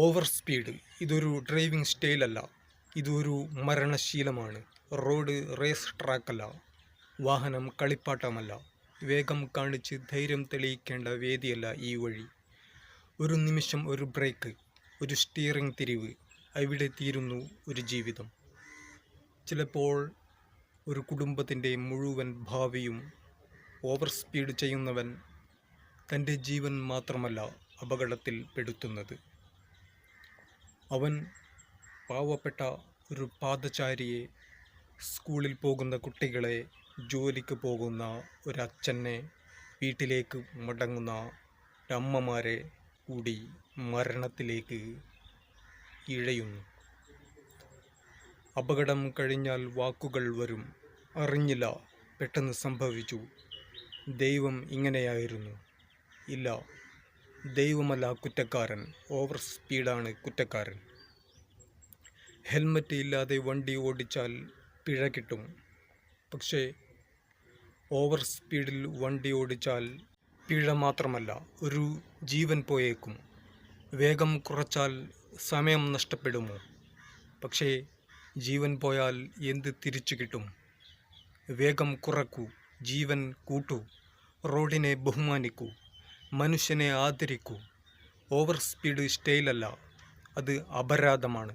Over speed ഇതൊരു driving സ്റ്റൈലല്ല, ഇതൊരു മരണശീലമാണ്. Road race ട്രാക്കല്ല, വാഹനം കളിപ്പാട്ടമല്ല, വേഗം കാണിച്ച് ധൈര്യം തെളിയിക്കേണ്ട വേദിയല്ല ഈ വഴി. ഒരു നിമിഷം ഒരു ബ്രേക്ക്, ഒരു സ്റ്റിയറിംഗ് തിരിവ്, അവിടെ തീരുന്നു ഒരു ജീവിതം. ചിലപ്പോൾ ഒരു കുടുംബത്തിൻ്റെ മുഴുവൻ ഭാവിയും. ഓവർ സ്പീഡ് ചെയ്യുന്നവൻ തൻ്റെ ജീവൻ മാത്രമല്ല അപകടത്തിൽ പെടുത്തുന്നത്. അവൻ പാവപ്പെട്ട ഒരു പാദചാരിയെ, സ്കൂളിൽ പോകുന്ന കുട്ടികളെ, ജോലിക്ക് പോകുന്ന ഒരച്ഛനെ, വീട്ടിലേക്ക് മടങ്ങുന്ന ഒരമ്മമാരെ കൂടി മരണത്തിലേക്ക് ഇഴയുന്നു. അപകടം കഴിഞ്ഞാൽ വാക്കുകൾ വരും, അറിഞ്ഞില്ല, പെട്ടെന്ന് സംഭവിച്ചു, ദൈവം ഇങ്ങനെയായിരുന്നു. ഇല്ല, ദൈവമല്ല കുറ്റക്കാരൻ, ഓവർ സ്പീഡാണ് കുറ്റക്കാരൻ. ഹെൽമറ്റ് ഇല്ലാതെ വണ്ടി ഓടിച്ചാൽ പിഴ കിട്ടും, പക്ഷേ ഓവർ സ്പീഡിൽ വണ്ടി ഓടിച്ചാൽ പിഴ മാത്രമല്ല, ഒരു ജീവൻ പോയേക്കും. വേഗം കുറച്ചാൽ സമയം നഷ്ടപ്പെടുമോ? പക്ഷേ ജീവൻ പോയാൽ എന്ത് തിരിച്ചു കിട്ടും? വേഗം കുറക്കൂ, ജീവൻ കൂട്ടൂ, റോഡിനെ ബഹുമാനിക്കൂ, മനുഷ്യനെ ആദരിക്കൂ. ഓവർ സ്പീഡ് സ്റ്റൈലല്ല, അത് അപരാധമാണ്.